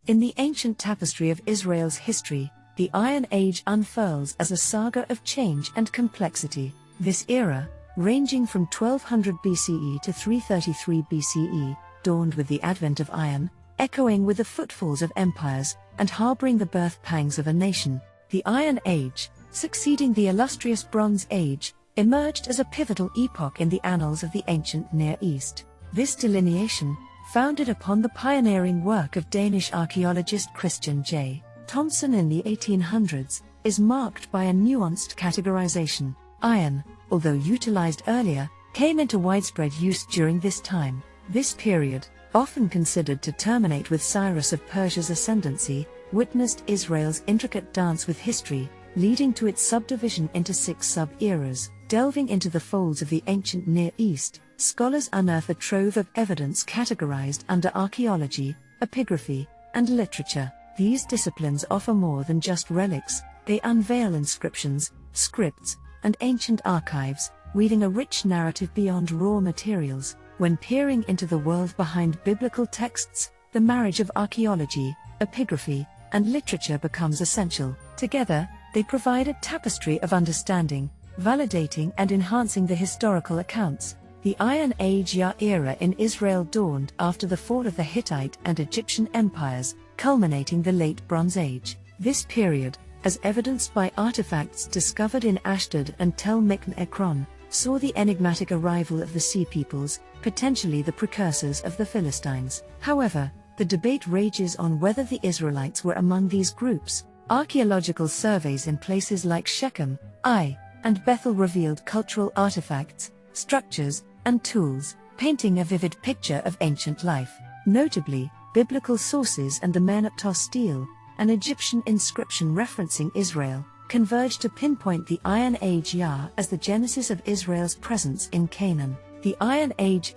In the ancient tapestry of Israel's history, the Iron Age unfurls as a saga of change and complexity. This era, ranging from 1200 BCE to 333 BCE, dawned with the advent of iron, echoing with the footfalls of empires, and harboring the birth pangs of a nation. The Iron Age, succeeding the illustrious Bronze Age, emerged as a pivotal epoch in the annals of the ancient Near East. This delineation, founded upon the pioneering work of Danish archaeologist Christian J. Thomsen in the 1800s, is marked by a nuanced categorization. Iron, although utilized earlier, came into widespread use during this time. This period, often considered to terminate with Cyrus of Persia's ascendancy, witnessed Israel's intricate dance with history, leading to its subdivision into 6 sub-eras. Delving into the folds of the ancient Near East, scholars unearth a trove of evidence categorized under archaeology, epigraphy, and literature. These disciplines offer more than just relics, they unveil inscriptions, scripts, and ancient archives, weaving a rich narrative beyond raw materials. When peering into the world behind biblical texts, the marriage of archaeology, epigraphy, and literature becomes essential. Together, they provide a tapestry of understanding, validating and enhancing the historical accounts. The Iron Age era in Israel dawned after the fall of the Hittite and Egyptian empires, culminating the Late Bronze Age. This period, as evidenced by artifacts discovered in Ashdod and Tel Ekron, saw the enigmatic arrival of the Sea Peoples, potentially the precursors of the Philistines. However, the debate rages on whether the Israelites were among these groups. Archaeological surveys in places like Shechem, Ai, and Bethel revealed cultural artifacts, structures, and tools, painting a vivid picture of ancient life. Notably, biblical sources and the Menoptos stele, an Egyptian inscription referencing Israel, converge to pinpoint the Iron Age as the genesis of Israel's presence in Canaan. The Iron Age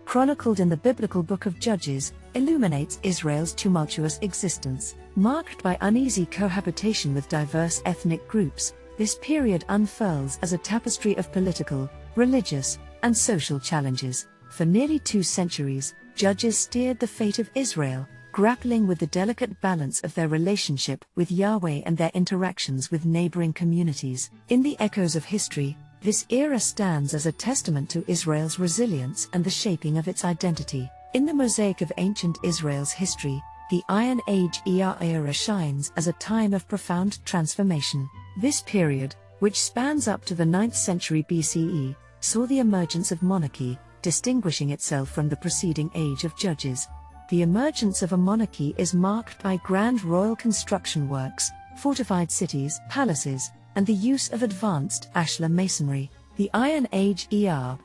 chronicled in the biblical book of Judges, illuminates Israel's tumultuous existence. Marked by uneasy cohabitation with diverse ethnic groups, this period unfurls as a tapestry of political, religious, and social challenges. For nearly 2 centuries, Judges steered the fate of Israel, grappling with the delicate balance of their relationship with Yahweh and their interactions with neighboring communities. In the echoes of history, this era stands as a testament to Israel's resilience and the shaping of its identity. In the mosaic of ancient Israel's history, the Iron Age era shines as a time of profound transformation. This period, which spans up to the 9th century BCE, saw the emergence of monarchy, distinguishing itself from the preceding age of judges. The emergence of a monarchy is marked by grand royal construction works, fortified cities, palaces, and the use of advanced ashlar masonry. The Iron Age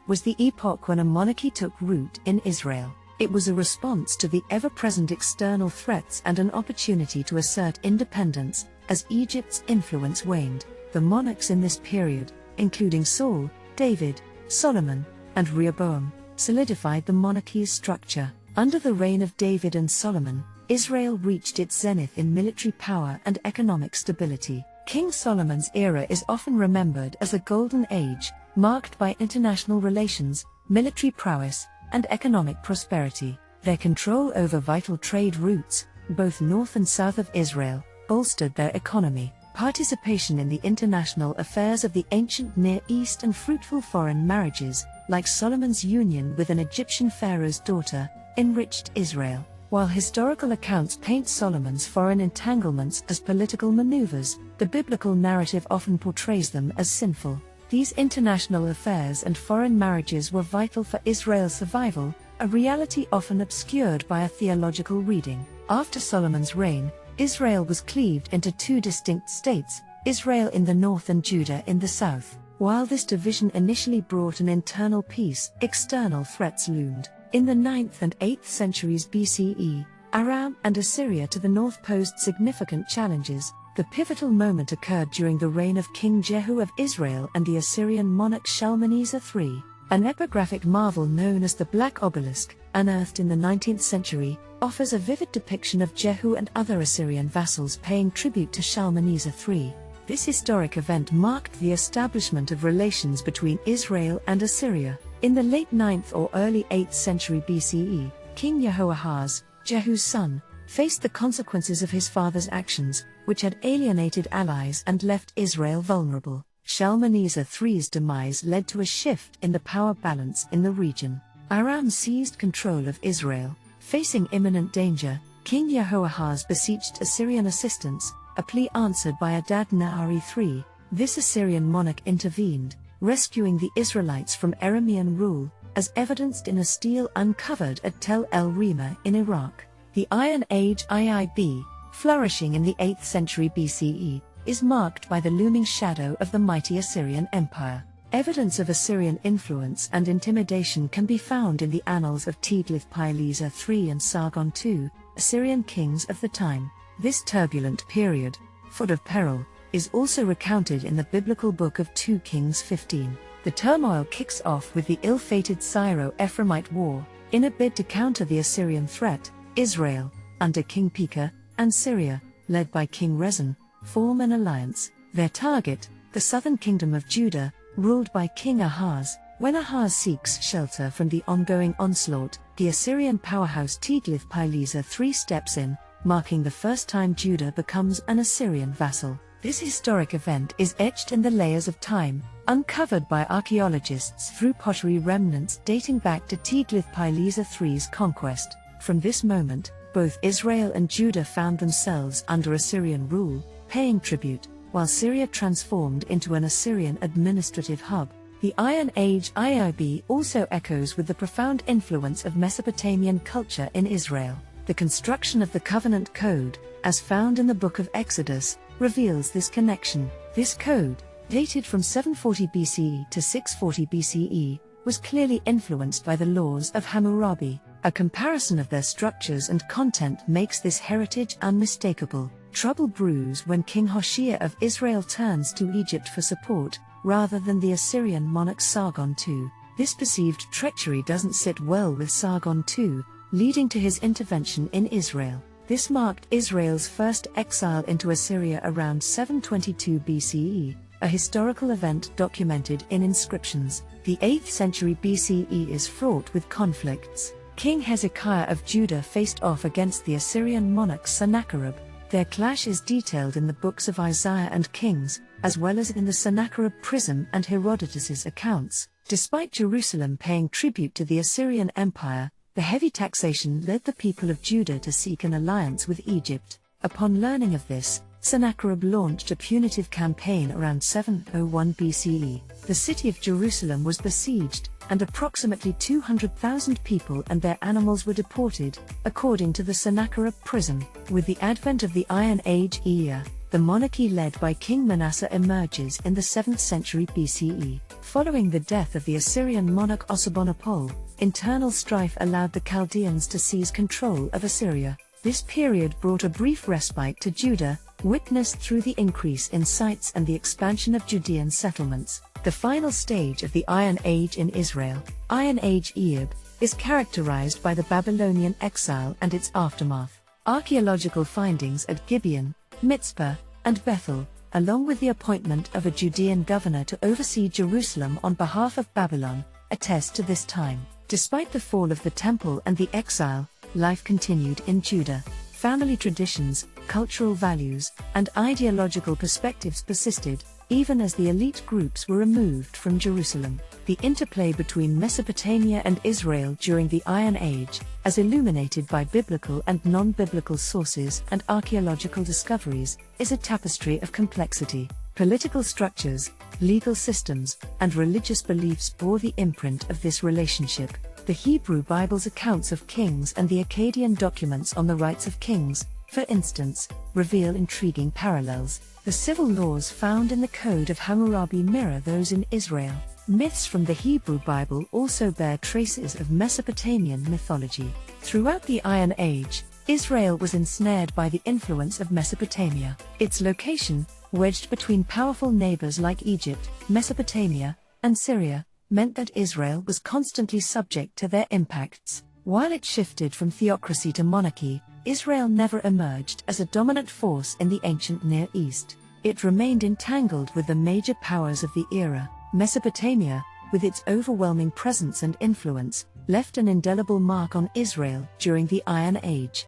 was the epoch when a monarchy took root in Israel. It was a response to the ever-present external threats and an opportunity to assert independence, as Egypt's influence waned. The monarchs in this period, including Saul, David, Solomon, and Rehoboam, solidified the monarchy's structure. Under the reign of David and Solomon, Israel reached its zenith in military power and economic stability. King Solomon's era is often remembered as a golden age, marked by international relations, military prowess, and economic prosperity. Their control over vital trade routes, both north and south of Israel, bolstered their economy. Participation in the international affairs of the ancient Near East and fruitful foreign marriages, like Solomon's union with an Egyptian pharaoh's daughter, enriched Israel. While historical accounts paint Solomon's foreign entanglements as political maneuvers, the biblical narrative often portrays them as sinful. These international affairs and foreign marriages were vital for Israel's survival, a reality often obscured by a theological reading. After Solomon's reign, Israel was cleaved into 2 distinct states, Israel in the north and Judah in the south. While this division initially brought an internal peace, external threats loomed. In the 9th and 8th centuries BCE, Aram and Assyria to the north posed significant challenges. The pivotal moment occurred during the reign of King Jehu of Israel and the Assyrian monarch Shalmaneser III. An epigraphic marvel known as the Black Obelisk, unearthed in the 19th century, offers a vivid depiction of Jehu and other Assyrian vassals paying tribute to Shalmaneser III. This historic event marked the establishment of relations between Israel and Assyria. In the late 9th or early 8th century BCE, King Jehoahaz, Jehu's son, faced the consequences of his father's actions, which had alienated allies and left Israel vulnerable. Shalmaneser III's demise led to a shift in the power balance in the region. Aram seized control of Israel. Facing imminent danger, King Jehoahaz beseeched Assyrian assistance, a plea answered by Adad-Nahari III. This Assyrian monarch intervened, rescuing the Israelites from Aramean rule, as evidenced in a stele uncovered at Tel el-Rima in Iraq. The Iron Age IIB, flourishing in the 8th century BCE, is marked by the looming shadow of the mighty Assyrian Empire. Evidence of Assyrian influence and intimidation can be found in the annals of Tiglath-Pileser III and Sargon II, Assyrian kings of the time. This turbulent period, full of peril, is also recounted in the biblical book of 2 Kings 15. The turmoil kicks off with the ill-fated Syro-Ephraimite War. In a bid to counter the Assyrian threat, Israel, under King Pekah, and Syria, led by King Rezin, form an alliance. Their target, the southern kingdom of Judah, ruled by King Ahaz. When Ahaz seeks shelter from the ongoing onslaught, the Assyrian powerhouse Tiglath-Pileser III steps in, marking the first time Judah becomes an Assyrian vassal. This historic event is etched in the layers of time, uncovered by archaeologists through pottery remnants dating back to Tiglath-Pileser III's conquest. From this moment, both Israel and Judah found themselves under Assyrian rule, paying tribute, while Syria transformed into an Assyrian administrative hub. The Iron Age IIB also echoes with the profound influence of Mesopotamian culture in Israel. The construction of the Covenant Code, as found in the Book of Exodus, reveals this connection. This code, dated from 740 BCE to 640 BCE, was clearly influenced by the laws of Hammurabi. A comparison of their structures and content makes this heritage unmistakable. Trouble brews when King Hoshea of Israel turns to Egypt for support, rather than the Assyrian monarch Sargon II. This perceived treachery doesn't sit well with Sargon II, leading to his intervention in Israel. This marked Israel's first exile into Assyria around 722 BCE, a historical event documented in inscriptions. The 8th century BCE is fraught with conflicts. King Hezekiah of Judah faced off against the Assyrian monarch Sennacherib. Their clash is detailed in the books of Isaiah and Kings, as well as in the Sennacherib Prism and Herodotus's accounts. Despite Jerusalem paying tribute to the Assyrian Empire, the heavy taxation led the people of Judah to seek an alliance with Egypt. Upon learning of this, Sennacherib launched a punitive campaign around 701 BCE. The city of Jerusalem was besieged, and approximately 200,000 people and their animals were deported, according to the Sennacherib Prism. With the advent of the Iron Age era, the monarchy led by King Manasseh emerges in the 7th century BCE. Following the death of the Assyrian monarch Assurbanipal, internal strife allowed the Chaldeans to seize control of Assyria. This period brought a brief respite to Judah, witnessed through the increase in sites and the expansion of Judean settlements. The final stage of the Iron Age in Israel, Iron Age Eab, is characterized by the Babylonian exile and its aftermath. Archaeological findings at Gibeon, Mitzpah, and Bethel, along with the appointment of a Judean governor to oversee Jerusalem on behalf of Babylon, attest to this time. Despite the fall of the temple and the exile, life continued in Judah. Family traditions, cultural values, and ideological perspectives persisted, even as the elite groups were removed from Jerusalem. The interplay between Mesopotamia and Israel during the Iron Age, as illuminated by biblical and non-biblical sources and archaeological discoveries, is a tapestry of complexity. Political structures, legal systems, and religious beliefs bore the imprint of this relationship. The Hebrew Bible's accounts of kings and the Akkadian documents on the rights of kings, for instance, reveal intriguing parallels. The civil laws found in the Code of Hammurabi mirror those in Israel. Myths from the Hebrew Bible also bear traces of Mesopotamian mythology. Throughout the Iron Age, Israel was ensnared by the influence of Mesopotamia. Its location, wedged between powerful neighbors like Egypt, Mesopotamia, and Syria, meant that Israel was constantly subject to their impacts. While it shifted from theocracy to monarchy, Israel never emerged as a dominant force in the ancient Near East. It remained entangled with the major powers of the era. Mesopotamia, with its overwhelming presence and influence, left an indelible mark on Israel during the Iron Age.